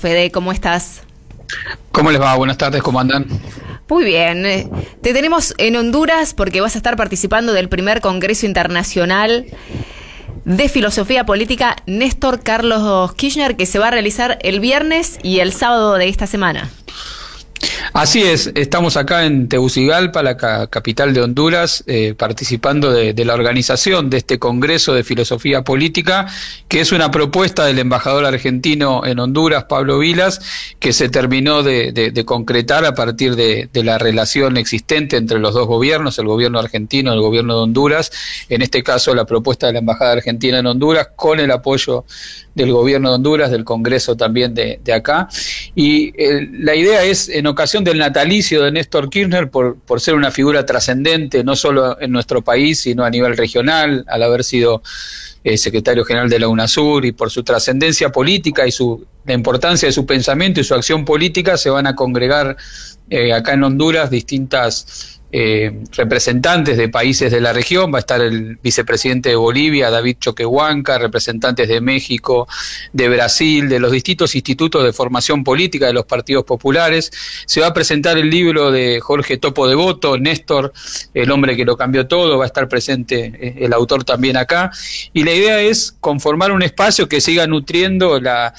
Fede, ¿cómo estás? ¿Cómo les va? Buenas tardes, ¿cómo andan? Muy bien. Te tenemos en Honduras porque vas a estar participando del primer Congreso Internacional de Filosofía Política Néstor Carlos Kirchner, que se va a realizar el viernes y el sábado de esta semana. Así es, estamos acá en Tegucigalpa, la capital de Honduras, participando de la organización de este Congreso de Filosofía Política, que es una propuesta del embajador argentino en Honduras, Pablo Vilas, que se terminó de concretar a partir de la relación existente entre los dos gobiernos, el gobierno argentino y el gobierno de Honduras, en este caso la propuesta de la Embajada Argentina en Honduras, con el apoyo del gobierno de Honduras, del Congreso también de acá, y la idea es, en ocasión del natalicio de Néstor Kirchner, por ser una figura trascendente, no solo en nuestro país, sino a nivel regional, al haber sido secretario general de la UNASUR, y por su trascendencia política y la importancia de su pensamiento y su acción política, se van a congregar acá en Honduras distintas representantes de países de la región. Va a estar el vicepresidente de Bolivia, David Choquehuanca, representantes de México, de Brasil, de los distintos institutos de formación política de los partidos populares. Se va a presentar el libro de Jorge Topo Devoto, Néstor, el hombre que lo cambió todo. Va a estar presente el autor también acá, y la idea es conformar un espacio que siga nutriendo la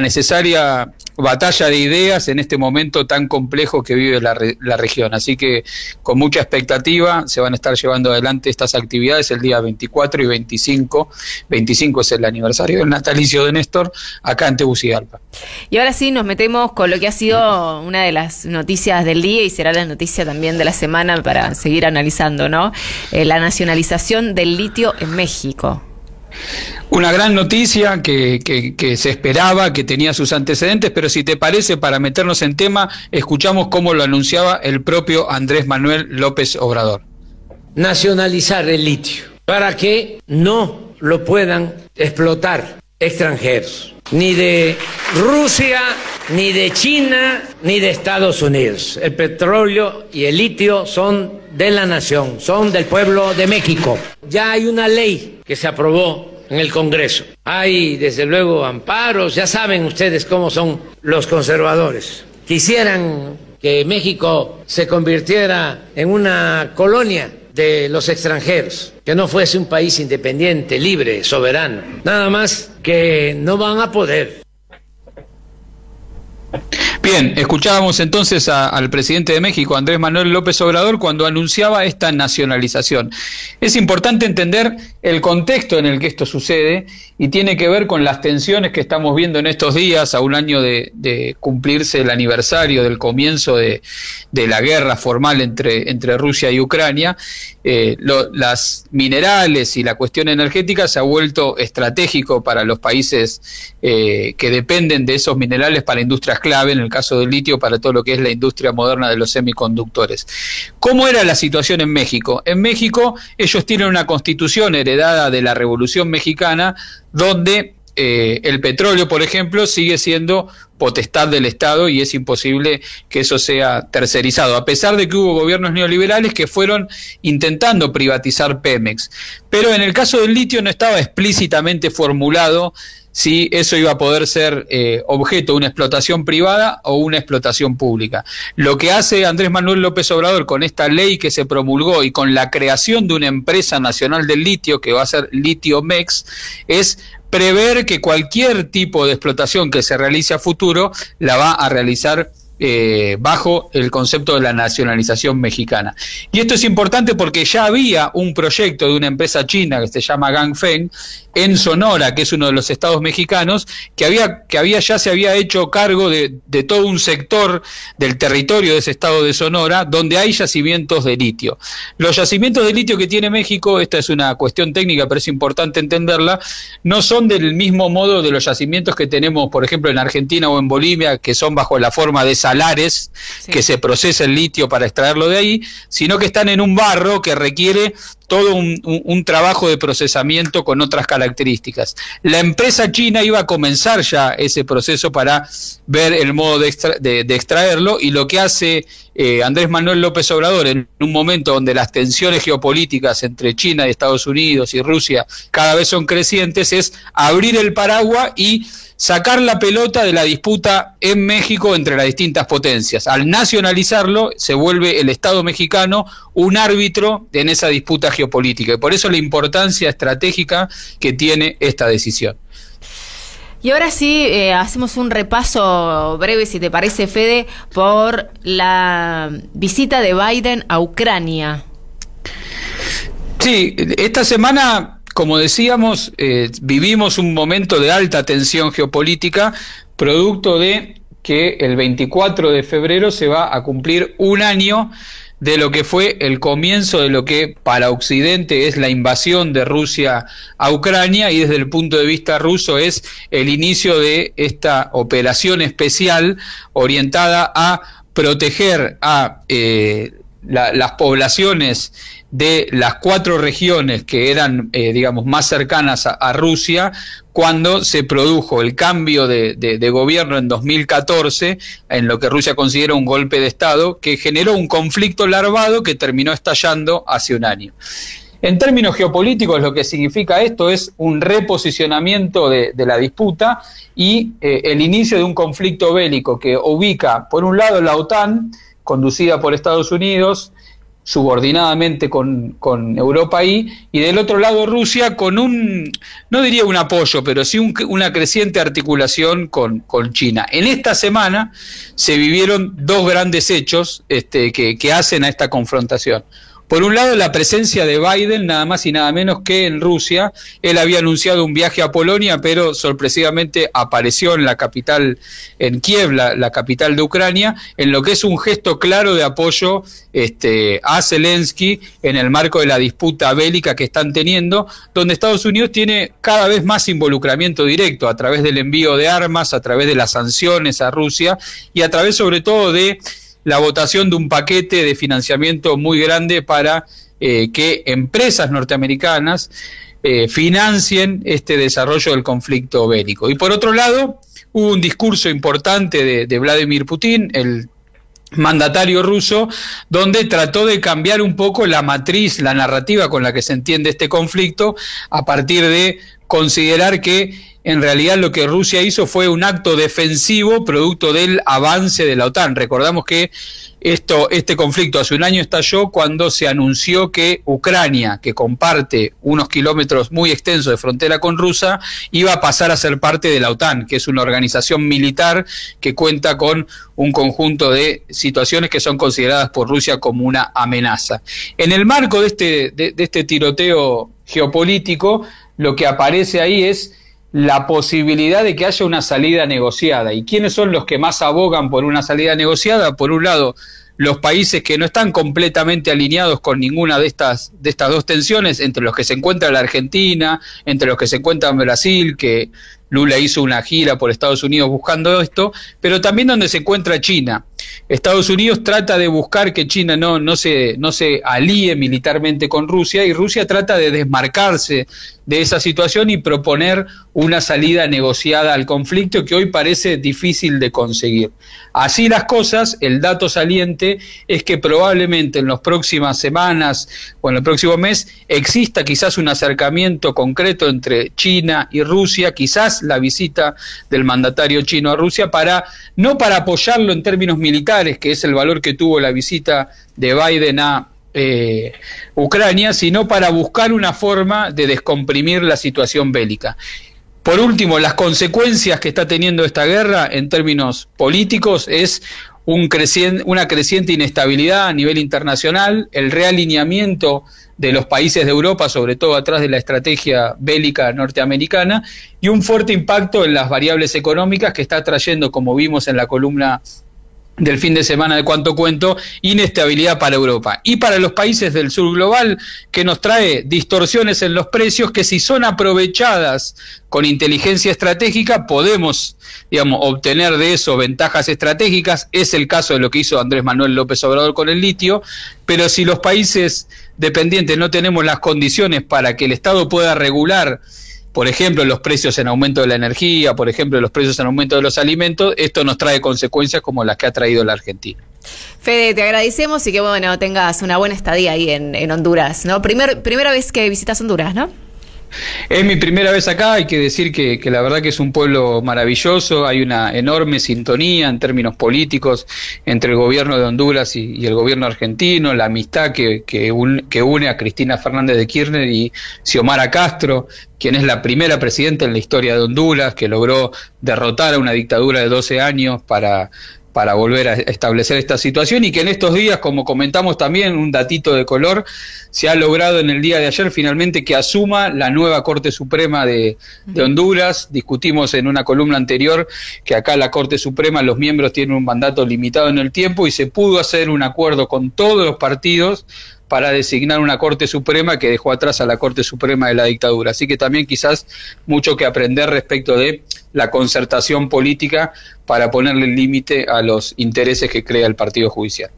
necesaria batalla de ideas en este momento tan complejo que vive la región. Así que con mucha expectativa se van a estar llevando adelante estas actividades el día 24 y 25. 25 es el aniversario del natalicio de Néstor, acá en Tegucigalpa. Y ahora sí nos metemos con lo que ha sido una de las noticias del día y será la noticia también de la semana para seguir analizando, ¿no? La nacionalización del litio en México. Una gran noticia que se esperaba, que tenía sus antecedentes, pero si te parece, para meternos en tema, escuchamos cómo lo anunciaba el propio Andrés Manuel López Obrador. Nacionalizar el litio para que no lo puedan explotar extranjeros, ni de Rusia, ni de China, ni de Estados Unidos. El petróleo y el litio son de la nación, son del pueblo de México. Ya hay una ley que se aprobó en el Congreso. Hay, desde luego, amparos. Ya saben ustedes cómo son los conservadores. Quisieran que México se convirtiera en una colonia de los extranjeros, que no fuese un país independiente, libre, soberano. Nada más que no van a poder. Bien, escuchábamos entonces al presidente de México, Andrés Manuel López Obrador, cuando anunciaba esta nacionalización. Es importante entender el contexto en el que esto sucede y tiene que ver con las tensiones que estamos viendo en estos días, a un año de cumplirse el aniversario del comienzo de la guerra formal entre Rusia y Ucrania. Las minerales y la cuestión energética se ha vuelto estratégico para los países que dependen de esos minerales para industrias clave, en el caso del litio para todo lo que es la industria moderna de los semiconductores. ¿Cómo era la situación en México? En México ellos tienen una constitución heredada de la Revolución Mexicana, donde el petróleo, por ejemplo, sigue siendo potestad del Estado y es imposible que eso sea tercerizado, a pesar de que hubo gobiernos neoliberales que fueron intentando privatizar Pemex. Pero en el caso del litio no estaba explícitamente formulado si eso iba a poder ser objeto de una explotación privada o una explotación pública. Lo que hace Andrés Manuel López Obrador con esta ley que se promulgó y con la creación de una empresa nacional del litio, que va a ser Litiomex, es prever que cualquier tipo de explotación que se realice a futuro la va a realizar bajo el concepto de la nacionalización mexicana. Y esto es importante porque ya había un proyecto de una empresa china que se llama Ganfeng en Sonora, que es uno de los estados mexicanos, que ya se había hecho cargo de todo un sector del territorio de ese estado de Sonora, donde hay yacimientos de litio. Los yacimientos de litio que tiene México, esta es una cuestión técnica, pero es importante entenderla, no son del mismo modo de los yacimientos que tenemos, por ejemplo, en Argentina o en Bolivia, que son bajo la forma de salares, sí, que se procesa el litio para extraerlo de ahí, sino que están en un barro que requiere todo un trabajo de procesamiento con otras características. La empresa china iba a comenzar ya ese proceso para ver el modo de extraerlo, y lo que hace Andrés Manuel López Obrador, en un momento donde las tensiones geopolíticas entre China y Estados Unidos y Rusia cada vez son crecientes, es abrir el paraguas y sacar la pelota de la disputa en México entre las distintas potencias. Al nacionalizarlo, se vuelve el Estado mexicano un árbitro en esa disputa geopolítica, y por eso la importancia estratégica que tiene esta decisión. Y ahora sí, hacemos un repaso breve, si te parece, Fede, por la visita de Biden a Ucrania. Sí, esta semana, como decíamos, vivimos un momento de alta tensión geopolítica, producto de que el 24 de febrero se va a cumplir un año de lo que fue el comienzo de lo que para Occidente es la invasión de Rusia a Ucrania, y desde el punto de vista ruso es el inicio de esta operación especial orientada a proteger a las poblaciones de las 4 regiones que eran, digamos, más cercanas a Rusia, cuando se produjo el cambio de gobierno en 2014, en lo que Rusia considera un golpe de Estado, que generó un conflicto larvado que terminó estallando hace un año. En términos geopolíticos, lo que significa esto es un reposicionamiento de la disputa y el inicio de un conflicto bélico que ubica, por un lado, la OTAN, conducida por Estados Unidos, subordinadamente con Europa y del otro lado Rusia con un, no diría un apoyo, pero sí una creciente articulación con China. En esta semana se vivieron 2 grandes hechos que hacen a esta confrontación. Por un lado, la presencia de Biden, nada más y nada menos que en Rusia. Él había anunciado un viaje a Polonia, pero sorpresivamente apareció en la capital, en Kiev, la capital de Ucrania, en lo que es un gesto claro de apoyo a Zelensky en el marco de la disputa bélica que están teniendo, donde Estados Unidos tiene cada vez más involucramiento directo a través del envío de armas, a través de las sanciones a Rusia y a través sobre todo de la votación de un paquete de financiamiento muy grande para que empresas norteamericanas financien este desarrollo del conflicto bélico. Y por otro lado, hubo un discurso importante de Vladimir Putin, el mandatario ruso, donde trató de cambiar un poco la matriz, la narrativa con la que se entiende este conflicto, a partir de considerar que en realidad lo que Rusia hizo fue un acto defensivo producto del avance de la OTAN. Recordamos que este conflicto hace un año estalló cuando se anunció que Ucrania, que comparte unos kilómetros muy extensos de frontera con Rusia, iba a pasar a ser parte de la OTAN, que es una organización militar que cuenta con un conjunto de situaciones que son consideradas por Rusia como una amenaza. En el marco de este tiroteo geopolítico, lo que aparece ahí es la posibilidad de que haya una salida negociada. ¿Y quiénes son los que más abogan por una salida negociada? Por un lado, los países que no están completamente alineados con ninguna de estas 2 tensiones, entre los que se encuentra la Argentina, entre los que se encuentra Brasil, que Lula hizo una gira por Estados Unidos buscando esto, pero también donde se encuentra China. Estados Unidos trata de buscar que China no se alíe militarmente con Rusia, y Rusia trata de desmarcarse de esa situación y proponer una salida negociada al conflicto que hoy parece difícil de conseguir. Así las cosas, el dato saliente es que probablemente en las próximas semanas o en el próximo mes exista quizás un acercamiento concreto entre China y Rusia, quizás la visita del mandatario chino a Rusia no para apoyarlo en términos militares, que es el valor que tuvo la visita de Biden a Ucrania, sino para buscar una forma de descomprimir la situación bélica. Por último, las consecuencias que está teniendo esta guerra en términos políticos es una creciente inestabilidad a nivel internacional, el realineamiento de los países de Europa, sobre todo atrás de la estrategia bélica norteamericana, y un fuerte impacto en las variables económicas que está trayendo, como vimos en la columna del fin de semana de Cuánto Cuento, inestabilidad para Europa y para los países del sur global, que nos trae distorsiones en los precios que, si son aprovechadas con inteligencia estratégica, podemos, obtener de eso ventajas estratégicas. Es el caso de lo que hizo Andrés Manuel López Obrador con el litio, pero si los países dependientes no tenemos las condiciones para que el Estado pueda regular por ejemplo, los precios en aumento de la energía, por ejemplo, los precios en aumento de los alimentos, esto nos trae consecuencias como las que ha traído la Argentina. Fede, te agradecemos y que bueno, tengas una buena estadía ahí en Honduras, ¿no? Primera vez que visitas Honduras, ¿no? Es mi primera vez acá, hay que decir que la verdad que es un pueblo maravilloso, hay una enorme sintonía en términos políticos entre el gobierno de Honduras y el gobierno argentino, la amistad que une a Cristina Fernández de Kirchner y Xiomara Castro, quien es la primera presidenta en la historia de Honduras, que logró derrotar a una dictadura de 12 años para volver a establecer esta situación, y que en estos días, como comentamos también, un datito de color, se ha logrado en el día de ayer finalmente que asuma la nueva Corte Suprema de Honduras. Discutimos en una columna anterior que acá la Corte Suprema, los miembros tienen un mandato limitado en el tiempo, y se pudo hacer un acuerdo con todos los partidos para designar una Corte Suprema que dejó atrás a la Corte Suprema de la dictadura. Así que también quizás mucho que aprender respecto de la concertación política para ponerle límite a los intereses que crea el partido judicial.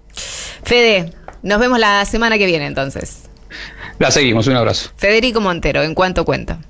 Fede, nos vemos la semana que viene entonces. La seguimos, un abrazo. Federico Montero, En Cuanto Cuenta.